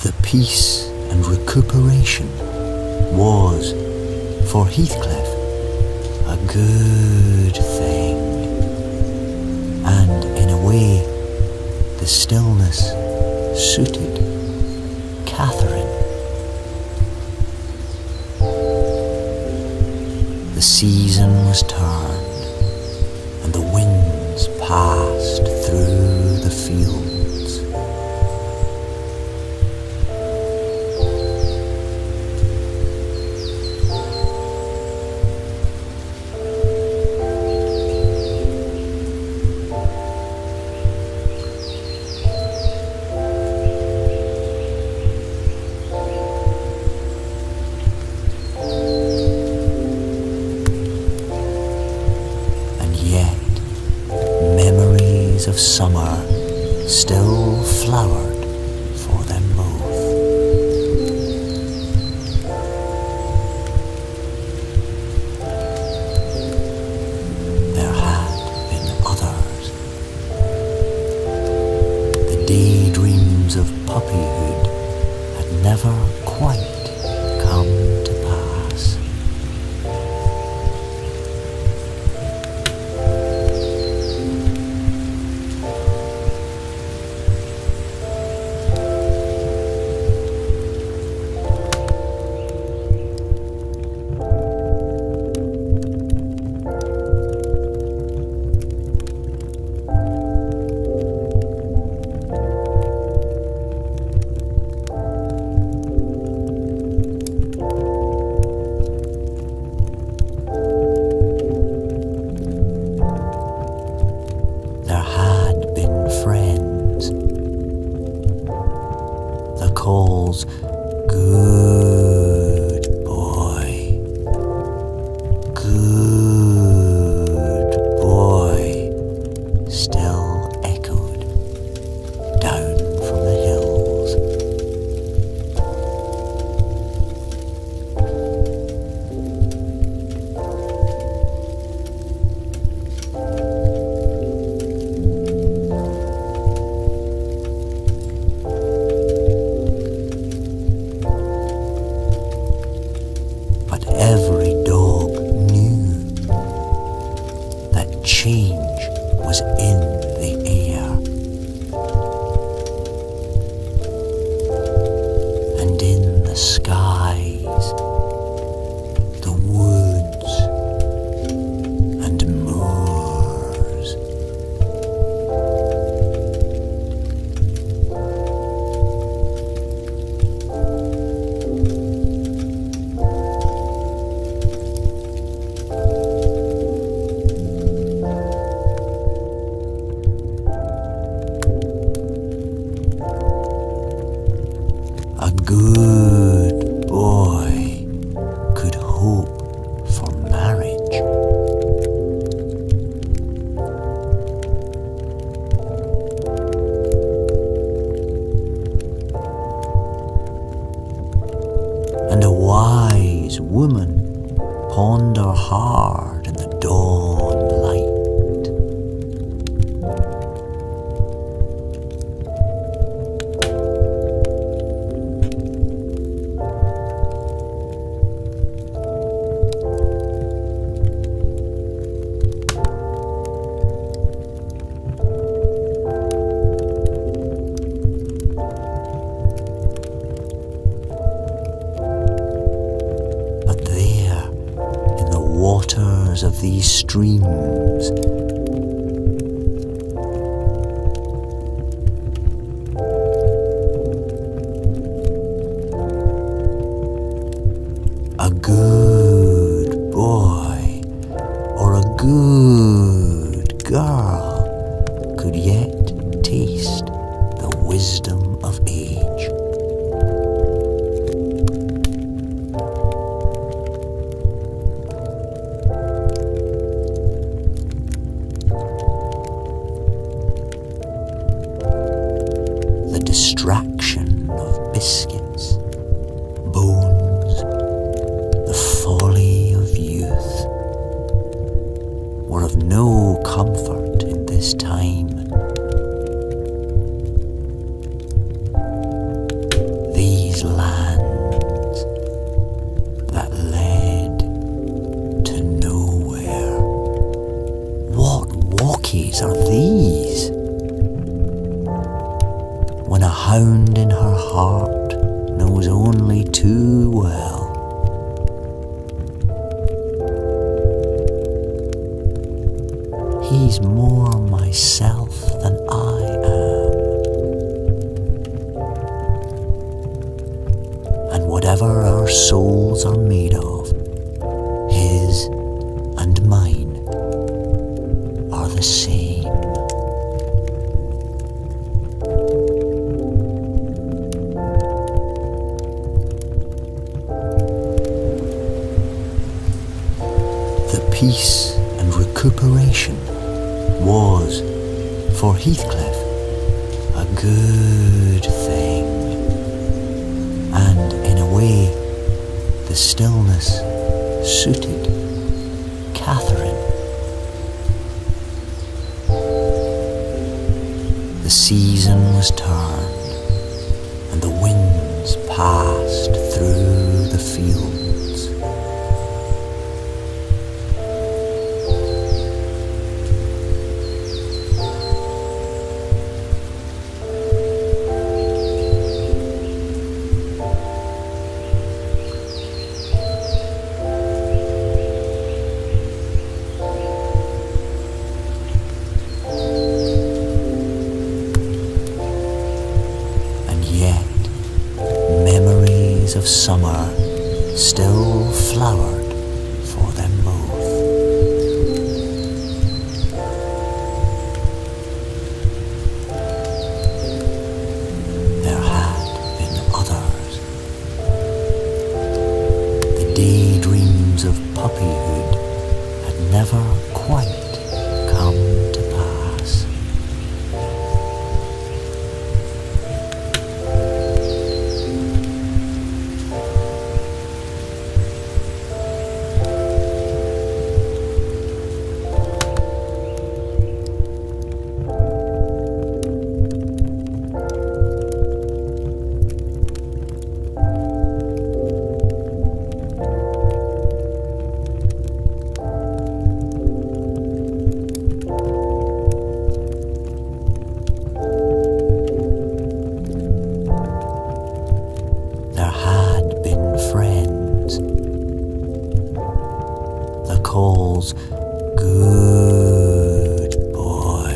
The peace and recuperation was, for Heathcliff, a good thing, and in a way the stillness suited Catherine. The season was turned, and the winds passed through the fields. Of summer still flowered for them both. There had been others. The daydreams of puppyhood had never quite come to pass. Calls, good boy, still echoed down from the hills. Every dog knew that change was in the air, and in the skies, the woods and moors. A good boy could hope for marriage. And a wise woman ponder hard in the dawn light. Waters of these streams, a good boy or a good girl could yet taste the wisdom of age. Distraction of biscuits, bones, the folly of youth were of no comfort in hound in her heart knows only too well. He's more myself than I am. And whatever our souls are made of, his and mine are the same. The peace and recuperation was, for Heathcliff, a good thing, and in a way the stillness suited Catherine. The season was turned, and the winds passed through the fields. Of summer still flowered for them both. There had been others. The daydreams of puppyhood had never quite come to pass. Calls, good boy,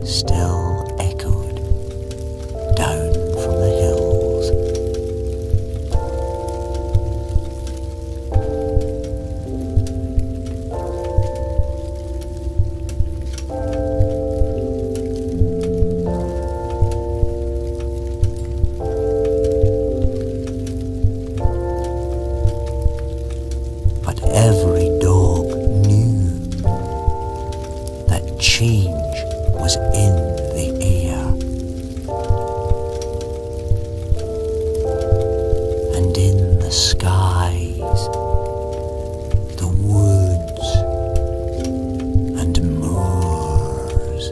still echoed down from the hills. Every dog knew that change was in the air, and in the skies, the woods and moors.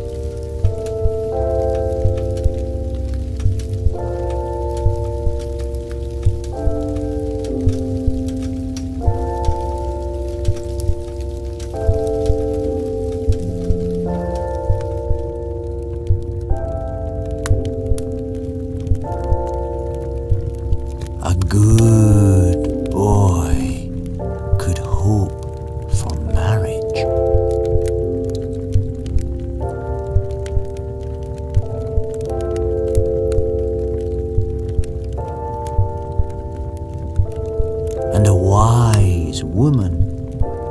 A good boy could hope for marriage. And a wise woman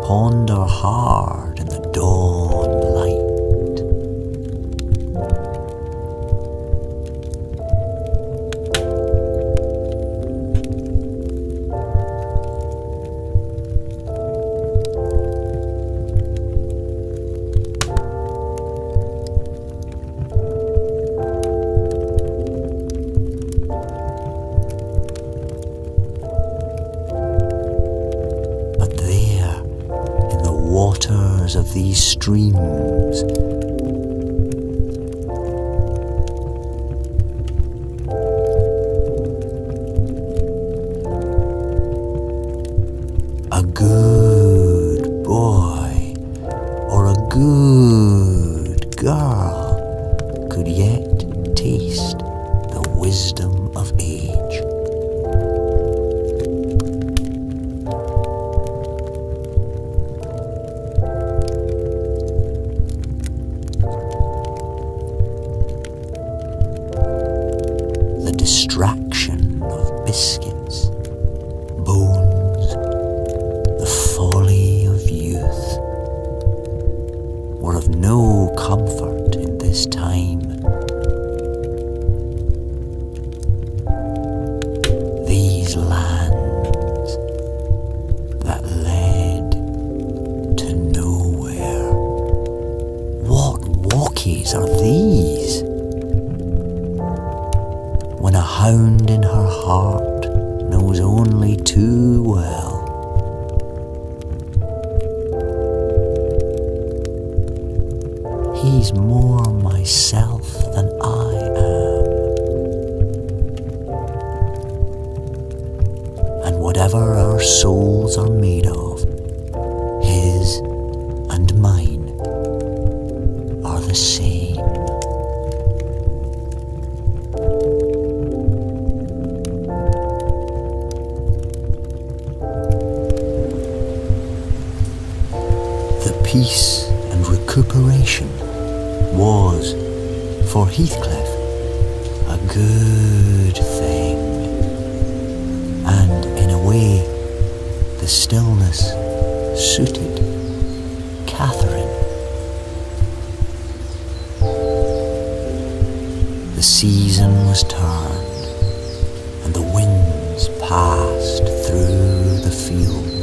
ponder hard in the dawn light. Waters of these streams, a good boy or a good wisdom of age. The distraction of biscuits, bones, the folly of youth were of no comfort in this time. These lands that led to nowhere, what walkies are these? When a hound in her heart knows only too well he's more myself than I am. And whatever our souls are made of, his and mine are the same. The peace and recuperation was, for Heathcliff, a good thing, and in a way the stillness suited Catherine. The season was turned, and the winds passed through the fields.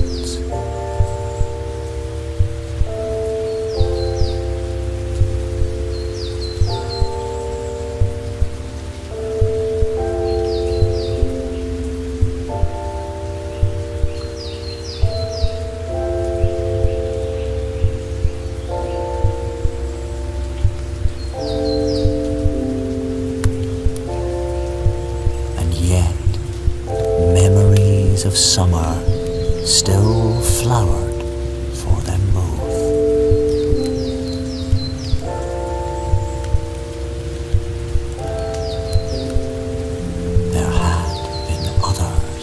Of summer still flowered for them both. There had been others.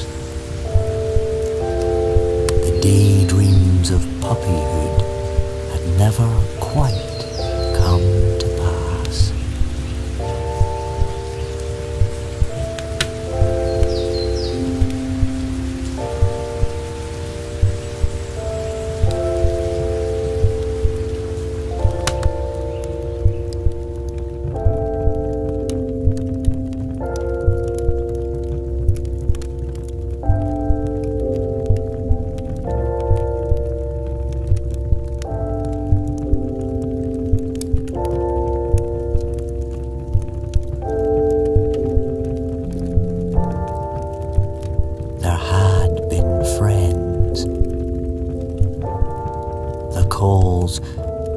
The daydreams of puppyhood had never quite come to pass. Calls,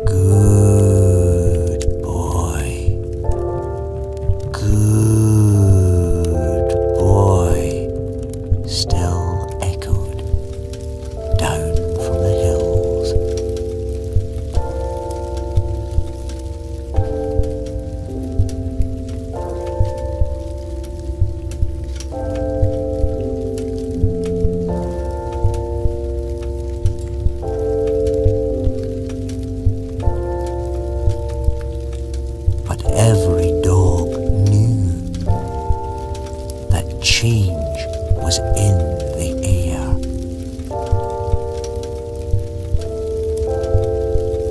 good boy, still echoed down from the hills. Every dog knew that change was in the air,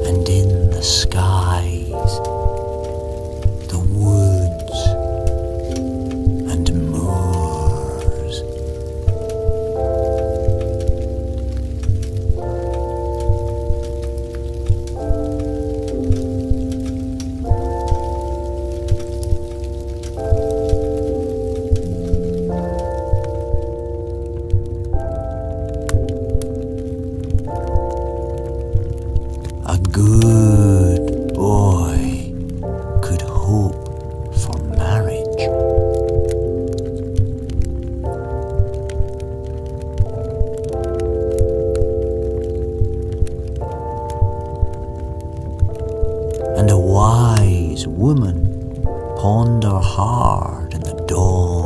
and in the skies, the woods and moors. A good boy could hope for marriage. And a wise woman ponder hard in the dawn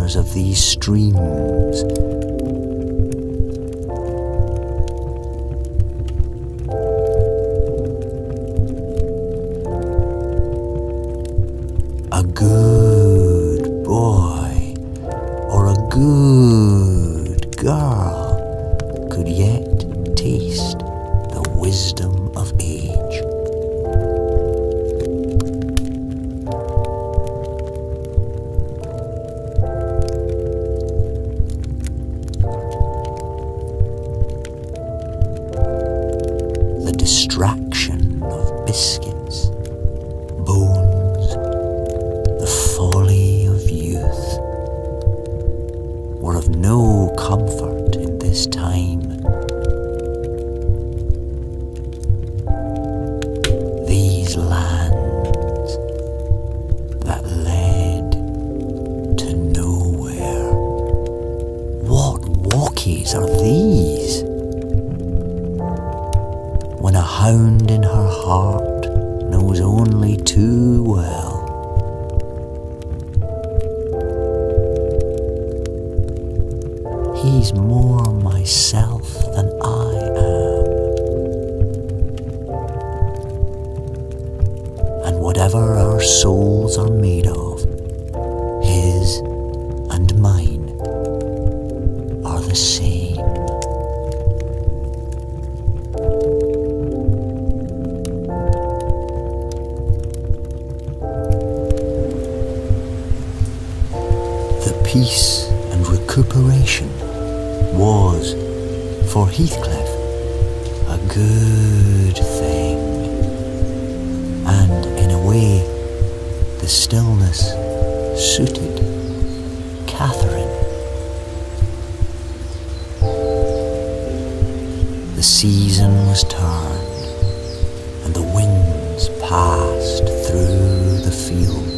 waters of these streams. A good boy or a good girl could yet taste the wisdom of age. The distraction of biscuits, bones, the folly of youth were of no comfort in this time. These lands that led to nowhere. What walkies are these? When a hound in her heart knows only too well he's more myself than I am. And whatever our souls are made of, his and mine are the same. The peace and recuperation was, for Heathcliff, a good thing, and in a way the stillness suited Catherine. The season was turned, and the winds passed through the fields.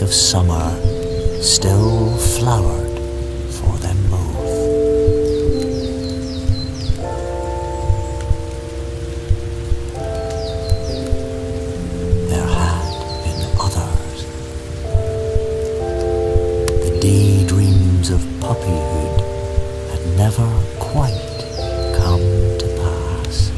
Of summer still flowered for them both. There had been others. The daydreams of puppyhood had never quite come to pass.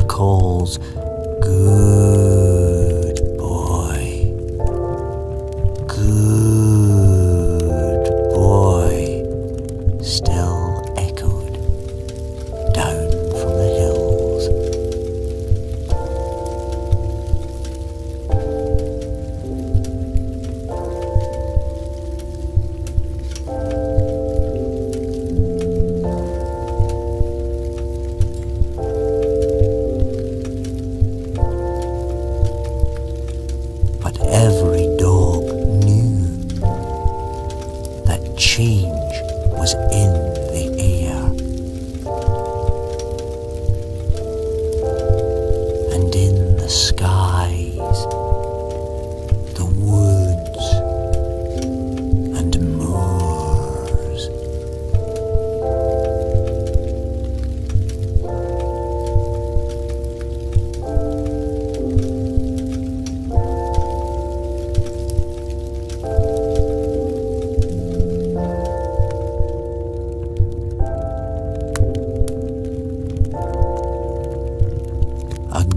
Calls, good boy, still echoed down from the hills.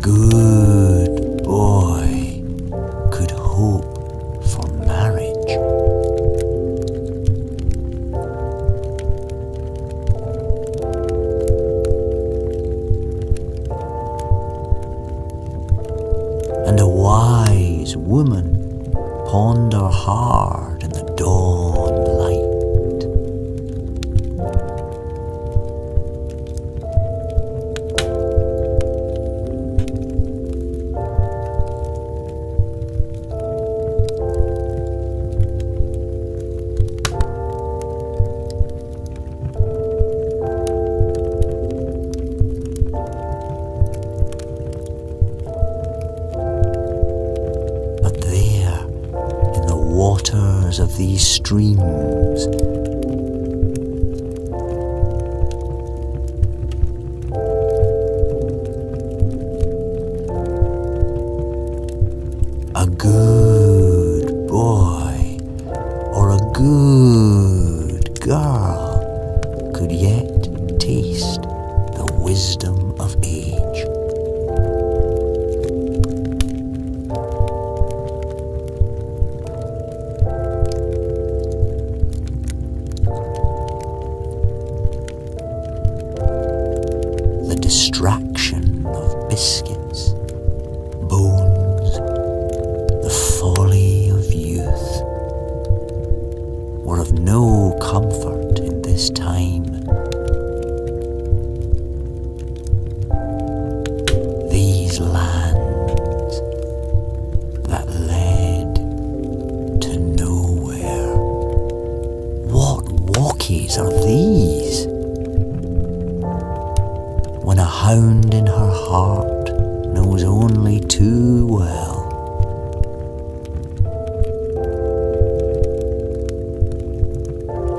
good boy could hope for marriage. And a wise woman ponder hard in the dawn light. But there, in the waters of these streams, a good boy or a good girl could yet taste the wisdom of age. The distraction of biscuits, bones, the folly of youth were of no comfort in this time. These lands that led to nowhere, what walkies are these? When a hound in her heart knows only too well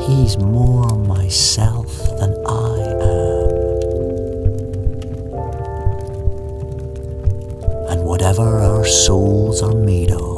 he's more myself than I am. And whatever our souls are made of,